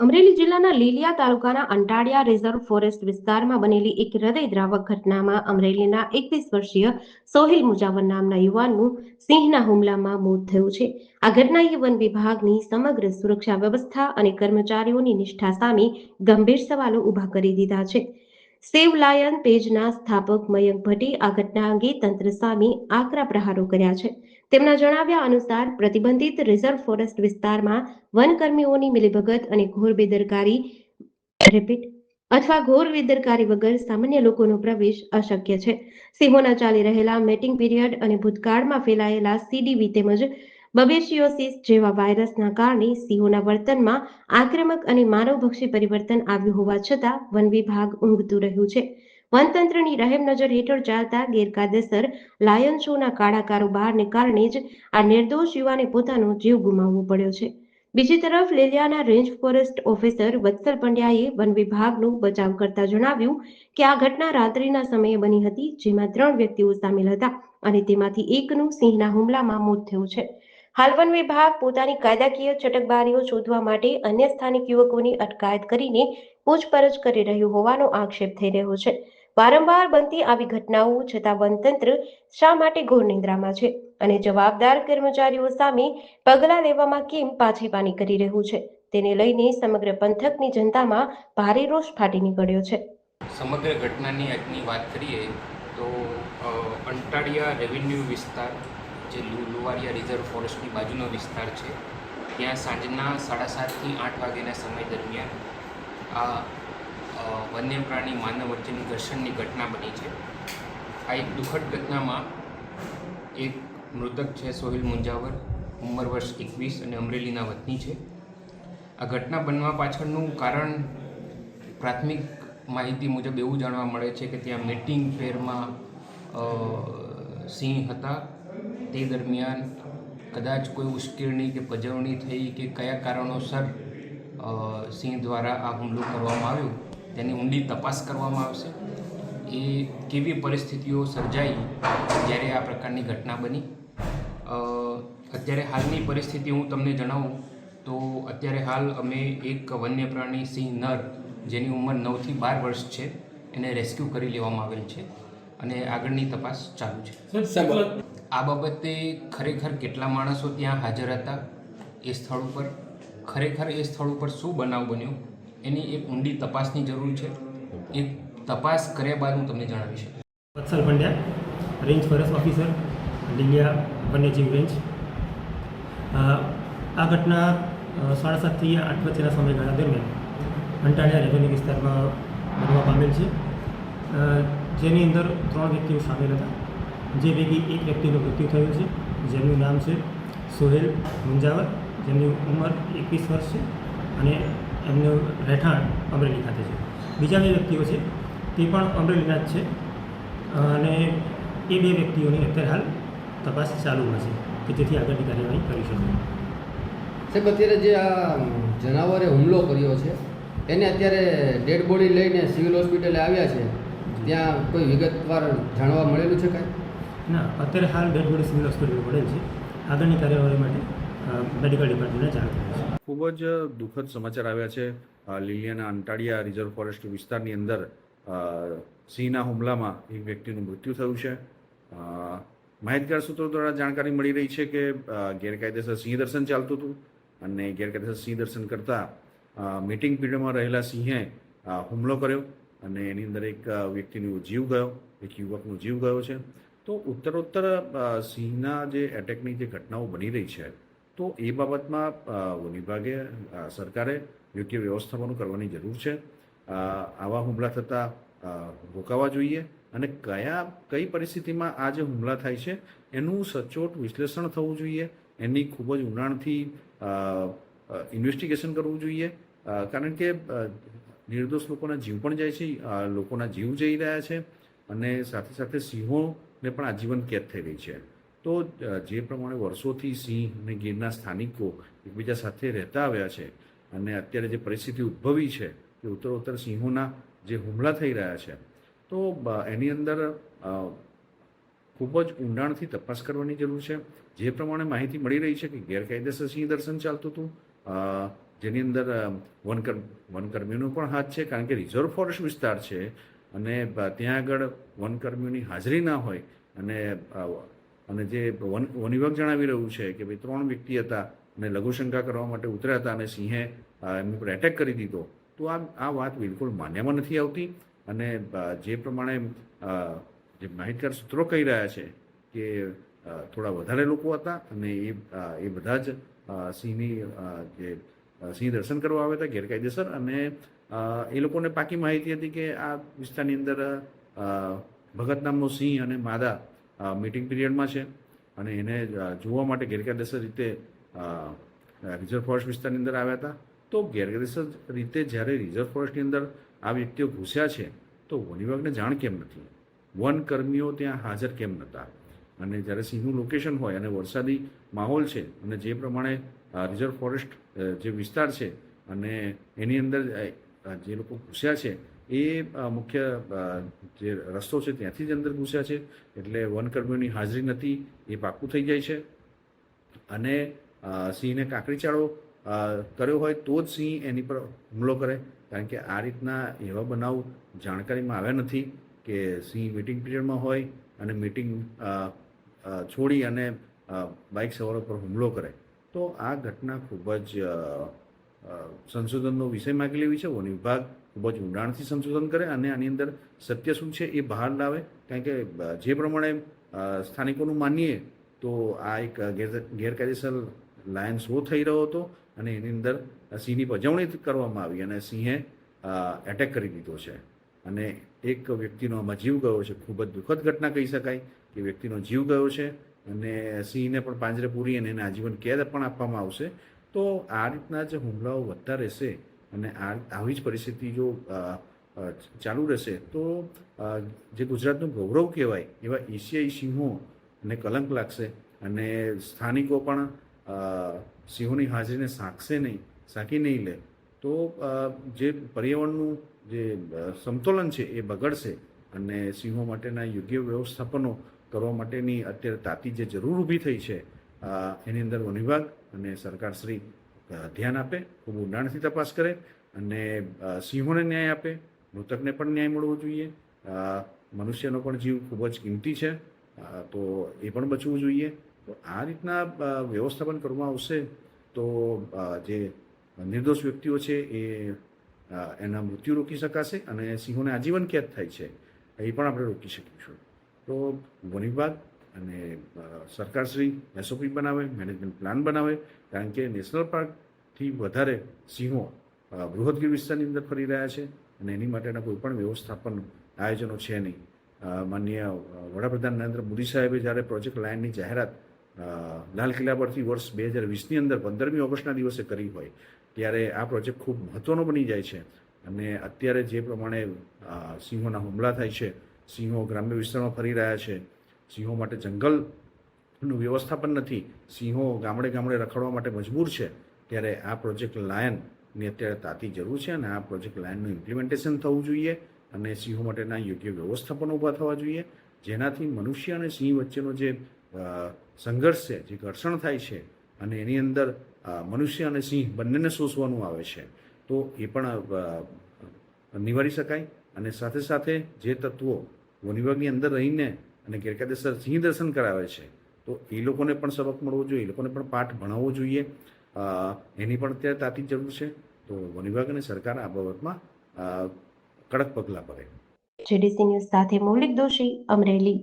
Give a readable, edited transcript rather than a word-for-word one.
અમરેલી જિલ્લાના લીલિયા તાલુકાના Antaliya reserve forest વિસ્તારમાં બનેલી એક હૃદયદ્રાવક ઘટનામાં અમરેલીના 21 વર્ષીય સોહિલ મુજાવર નામના યુવાનનું સિંહના હુમલામાં મોત થયું છે. આ ઘટનાએ વન વિભાગની સમગ્ર સુરક્ષા વ્યવસ્થા અને કર્મચારીઓની નિષ્ઠા સામે ગંભીર સવાલો ઊભા કરી દીધા છે. સેવ લાયન પેજના સ્થાપક મયંક ભટ્ટે આ ઘટના અંગે તંત્ર સામે આકરા પ્રહારો કર્યા છે. તેમના જણાવ્યા અનુસાર પ્રતિબંધિત રિઝર્વ ફોરેસ્ટ વિસ્તારમાં વનકર્મીઓની મિલીભગત અને ઘોર બેદરકારી રિપીટ અથવા ઘોર બેદરકારી વગર સામાન્ય લોકોનો પ્રવેશ અશક્ય છે. સિંહોના ચાલી રહેલા મેટિંગ પીરિયડ અને ભૂતકાળમાં ફેલાયેલા સીડીવી તેમજ બબેશિયોસિસ જેવા વાયરસના કારણે સિંહોના વર્તનમાં આક્રમક અને માનવભક્ષી પરિવર્તન આવ્યું હોવા છતાં વન વિભાગ ઊંઘતું રહ્યું છે. વનતંત્રની રહેમ નજર હેઠળ ચાલતા ગેરકાયદેસર લાયન શોના કાળા કારોબારને કારણે જ આ નિર્દોષ યુવાને પોતાનો જીવ ગુમાવવો પડ્યો છે. બીજી તરફ લેલિયાના રેન્જ ફોરેસ્ટ ઓફિસર વત્સલ પંડ્યાએ વન વિભાગનો બચાવ કરતા જણાવ્યું કે આ ઘટના રાત્રિના સમયે બની હતી, જેમાં 3 વ્યક્તિઓ સામેલ હતા અને તેમાંથી એકનું સિંહના હુમલામાં મોત થયું છે. હાલ વન વિભાગ પોતાની કાયદાકીય ચટકબારીઓ શોધવા માટે અન્ય સ્થાનિક યુવકોની અટકાયત કરીને પૂછપરછ કરી રહ્યું હોવાનો આક્ષેપ થઈ રહ્યો છે. વારંવાર બનતી આવી ઘટનાઓ છતાં વનતંત્ર શા માટે ઘોર નિંદ્રામાં છે અને જવાબદાર કર્મચારીઓ સામે પગલાં લેવામાં કેમ પાછીપાની કરી રહ્યું છે, તેને લઈને સમગ્ર પંથકની જનતામાં ભારે રોષ ફાટી નીકળ્યો છે. સમગ્ર ઘટનાની આજની વાત કરીએ તો અંટાળિયા રેવન્યુ વિસ્તાર જે લુવારિયા રિઝર્વ ફોરેસ્ટની બાજુનો વિસ્તાર છે, ત્યાં સાંજના 7:30 થી 8 વાગ્યાના સમય દરમિયાન આ વન્ય પ્રાણી માનવ વચ્ચેની ઘર્ષણની ઘટના બની છે. આ એક દુઃખદ ઘટનામાં એક મૃતક છે સોહિલ મુંજાવર, ઉંમર વર્ષ 21 અને અમરેલીના વતની છે. આ ઘટના બનવા પાછળનું કારણ પ્રાથમિક માહિતી મુજબ એવું જાણવા મળે છે કે ત્યાં મેટિંગ પેરમાં સિંહ હતા. તે દરમિયાન કદાચ કોઈ ઉશ્કેરણી કે પજવણી થઈ કે કયા કારણોસર સિંહ દ્વારા આ હુમલો કરવામાં આવ્યો તેની ઊંડી તપાસ કરવામાં આવશે. એ કેવી પરિસ્થિતિઓ સર્જાઈ જ્યારે આ પ્રકારની ઘટના બની. અત્યારે હાલની પરિસ્થિતિ હું તમને જણાવું તો અત્યારે હાલ અમે એક વન્ય પ્રાણી સિંહ નર જેની ઉંમર 9 થી 12 વર્ષ છે એને રેસ્ક્યુ કરી લેવામાં આવેલ છે અને આગળની તપાસ ચાલુ છે. આ બાબતે ખરેખર કેટલા માણસો ત્યાં હાજર હતા એ સ્થળ ઉપર, ખરેખર એ સ્થળ ઉપર શું બનાવ બન્યો એની એક ઊંડી તપાસની જરૂર છે. એ તપાસ કર્યા બાદ હું તમને જણાવીશ. Vatsal Pandya, range forest officer, Liliya વન્યજીવ રેન્જ. આ ઘટના 7:30 થી 8 વચ્ચેના સમયગાળા દરમિયાન અંટાળિયા રેવન્યુ વિસ્તારમાં બનવા પામેલ છે, જેની અંદર 3 વ્યક્તિઓ સામેલ હતા. જે પૈકી એક વ્યક્તિનું મૃત્યુ થયું છે, જેમનું નામ છે સોહેલ મુંજાવર, જેમની ઉંમર 21 વર્ષ છે અને એમનું રહેઠાણ અમરેલી ખાતે છે. બીજા 2 વ્યક્તિઓ છે તે પણ અમરેલીના જ છે અને એ 2 વ્યક્તિઓની અત્યારે હાલ તપાસ ચાલુમાં છે કે જેથી આગળની કાર્યવાહી કરી શકે. સાહેબ, અત્યારે જે આ જનાવરે હુમલો કર્યો છે એને અત્યારે ડેડ બોડી લઈને સિવિલ હોસ્પિટલે આવ્યા છે, ત્યાં કોઈ વિગતવાર જાણવા મળેલું છે કાંઈ? ના, અત્યારે હાલ ડેડ બોડી સિવિલ હોસ્પિટલ પડેલ છે. આગળની કાર્યવાહી માટે મેડિકલ ડિપાર્ટમેન્ટને જાણ કરી છે. ખૂબ જ દુઃખદ સમાચાર આવ્યા છે. લીલિયાના અંટાળિયા રિઝર્વ ફોરેસ્ટ વિસ્તારની અંદર સિંહના હુમલામાં એક વ્યક્તિનું મૃત્યુ થયું છે. માહિતગાર સૂત્રો દ્વારા જાણકારી મળી રહી છે કે ગેરકાયદેસર સિંહ દર્શન ચાલતું હતું અને ગેરકાયદેસર સિંહ દર્શન કરતાં મીટિંગ પીરિયડમાં રહેલા સિંહે હુમલો કર્યો અને એની અંદર એક વ્યક્તિનો જીવ ગયો, એક યુવકનો જીવ ગયો છે. તો ઉત્તરોત્તર સિંહના જે એટેકની જે ઘટનાઓ બની રહી છે, તો એ બાબતમાં વન વિભાગે, સરકારે યોગ્ય વ્યવસ્થાપન કરવાની જરૂર છે. આવા હુમલા થતાં રોકાવા જોઈએ અને કઈ પરિસ્થિતિમાં આ જે હુમલા થાય છે એનું સચોટ વિશ્લેષણ થવું જોઈએ. એની ખૂબ જ ઊંડાણથી ઇન્વેસ્ટિગેશન કરવું જોઈએ, કારણ કે નિર્દોષ લોકોના જીવ પણ જાય છે, લોકોના જીવ જઈ રહ્યા છે અને સાથે સાથે સિંહોને પણ આજીવન કેદ થઈ રહી છે. તો જે પ્રમાણે વર્ષોથી સિંહ અને ગીરના સ્થાનિકો એકબીજા સાથે રહેતા આવ્યા છે અને અત્યારે જે પરિસ્થિતિ ઉદ્ભવી છે કે ઉત્તરોત્તર સિંહોના જે હુમલા થઈ રહ્યા છે, તો એની અંદર ખૂબ જ ઊંડાણથી તપાસ કરવાની જરૂર છે. જે પ્રમાણે માહિતી મળી રહી છે કે ગેરકાયદેસર સિંહ દર્શન ચાલતું હતું, જેની અંદર વનકર્મીનો પણ હાથ છે, કારણ કે રિઝર્વ ફોરેસ્ટ વિસ્તાર છે અને ત્યાં આગળ વનકર્મીઓની હાજરી ના હોય અને જે વન વિભાગ જણાવી રહ્યું છે કે ભાઈ 3 વ્યક્તિ હતા અને લઘુશંકા કરવા માટે ઉતર્યા હતા અને સિંહે એમની પર એટેક કરી દીધો, તો આ વાત બિલકુલ માન્યમાં નથી આવતી. અને જે પ્રમાણે જે માહિતગાર સૂત્રો કહી રહ્યા છે કે થોડા વધારે લોકો હતા અને એ બધા જ સિંહ દર્શન કરવા આવ્યા હતા ગેરકાયદેસર, અને એ લોકોને પાકી માહિતી હતી કે આ વિસ્તારની અંદર ભગત નામનો સિંહ અને માદા મીટિંગ પીરિયડમાં છે અને એને જોવા માટે ગેરકાયદેસર રીતે રિઝર્વ ફોરેસ્ટ વિસ્તારની અંદર આવ્યા હતા. તો ગેરકાયદેસર રીતે જ્યારે રિઝર્વ ફોરેસ્ટની અંદર આ વ્યક્તિઓ ઘૂસ્યા છે તો વન વિભાગને જાણ કેમ નથી? વનકર્મીઓ ત્યાં હાજર કેમ નહોતા? અને જ્યારે સિંહનું લોકેશન હોય અને વરસાદી માહોલ છે અને જે પ્રમાણે રિઝર્વ ફોરેસ્ટ જે વિસ્તાર છે અને એની અંદર જે લોકો ઘૂસ્યા છે એ મુખ્ય જે રસ્તો છે ત્યાંથી જ અંદર ઘૂસ્યા છે, એટલે વનકર્મીઓની હાજરી નથી એ પાક્કું થઈ જાય છે. અને સિંહને કાંકરી ચાળો કર્યો હોય તો જ સિંહ એની પર હુમલો કરે, કારણ કે આ રીતના એવા બનાવ જાણકારીમાં આવ્યા નથી કે સિંહ મીટિંગ પીરિયડમાં હોય અને મીટિંગ છોડી અને બાઇક સવારો પર હુમલો કરે. તો આ ઘટના ખૂબ જ સંશોધનનો વિષય માગી લેવી છે. વન વિભાગ ખૂબ જ ઊંડાણથી સંશોધન કરે અને આની અંદર સત્ય શું છે એ બહાર લાવે, કારણ કે જે પ્રમાણે સ્થાનિકોનું માનીએ તો આ એક ગેરકાયદેસર લાયન શો થઈ રહ્યો હતો અને એની અંદર સિંહની પજવણી કરવામાં આવી અને સિંહે એટેક કરી દીધો છે અને એક વ્યક્તિનો આમાં જીવ ગયો છે. ખૂબ જ દુઃખદ ઘટના કહી શકાય કે વ્યક્તિનો જીવ ગયો છે અને સિંહને પણ પાંજરે પૂરી અને એને આજીવન કેદ પણ આપવામાં આવશે. તો આ રીતના જ હુમલાઓ વધતા રહેશે અને આવી જ પરિસ્થિતિ જો ચાલુ રહેશે તો જે ગુજરાતનું ગૌરવ કહેવાય એવા એશિયાઈ સિંહોને કલંક લાગશે અને સ્થાનિકો પણ સિંહોની હાજરીને સાંકી નહીં લે તો જે પર્યાવરણનું જે સમતોલન છે એ બગડશે અને સિંહો માટેના યોગ્ય વ્યવસ્થાપનો કરવા માટેની અત્યારે તાતી જે જરૂર ઊભી થઈ છે એની અંદર વન વિભાગ અને સરકારશ્રી ધ્યાન આપે, ખૂબ ઊંડાણથી તપાસ કરે અને સિંહોને ન્યાય આપે, મૃતકને પણ ન્યાય મળવો જોઈએ. મનુષ્યનો પણ જીવ ખૂબ જ કિંમતી છે તો એ પણ બચવું જોઈએ. તો આ રીતના વ્યવસ્થાપન કરવામાં આવશે તો જે નિર્દોષ વ્યક્તિઓ છે એના મૃત્યુ રોકી શકાશે અને સિંહોને આજીવન કેદ થાય છે એ પણ આપણે રોકી શકીશું. તો વન વિભાગ અને સરકારશ્રી એસઓપી બનાવે, મેનેજમેન્ટ પ્લાન બનાવે, કારણ કે નેશનલ પાર્કથી વધારે સિંહો બૃહદ ગીર વિસ્તારની અંદર ફરી રહ્યા છે અને એની માટેના કોઈ પણ વ્યવસ્થાપન આયોજનો છે નહીં. માનનીય વડાપ્રધાન નરેન્દ્ર મોદી સાહેબે જ્યારે પ્રોજેક્ટ લાયનની જાહેરાત લાલ કિલ્લા પરથી વર્ષ 2020ની અંદર 15મી ઓગસ્ટના દિવસે કરી હોય ત્યારે આ પ્રોજેક્ટ ખૂબ મહત્ત્વનો બની જાય છે. અને અત્યારે જે પ્રમાણે સિંહોના હુમલા થાય છે, સિંહો ગ્રામ્ય વિસ્તારમાં ફરી રહ્યા છે, સિંહો માટે જંગલનું વ્યવસ્થાપન નથી, સિંહો ગામડે ગામડે રખડવા માટે મજબૂર છે, ત્યારે આ પ્રોજેક્ટ લાયનની અત્યારે તાતી જરૂર છે અને આ પ્રોજેક્ટ લાયનનું ઇમ્પ્લિમેન્ટેશન થવું જોઈએ અને સિંહો માટેના યોગ્ય વ્યવસ્થાપનો ઊભા થવા જોઈએ, જેનાથી મનુષ્ય અને સિંહ વચ્ચેનો જે સંઘર્ષ છે, જે ઘર્ષણ થાય છે અને એની અંદર મનુષ્ય અને સિંહ બંનેને શોષવાનું આવે છે તો એ પણ નિવારી શકાય. અને સાથે સાથે જે તત્વો વન વિભાગની અંદર રહીને અને ગેરકાયદેસર સિંહ દર્શન કરાવે છે તો એ લોકોને પણ સબક મળવો જોઈએ, એ લોકોને પણ પાઠ ભણાવવો જોઈએ, એની પણ અત્યારે તાતી જરૂર છે. તો વન વિભાગ અને સરકાર આ બાબતમાં કડક પગલાં ભરે. જેડીસી ન્યૂઝ સાથે મૌલિક દોશી, અમરેલી.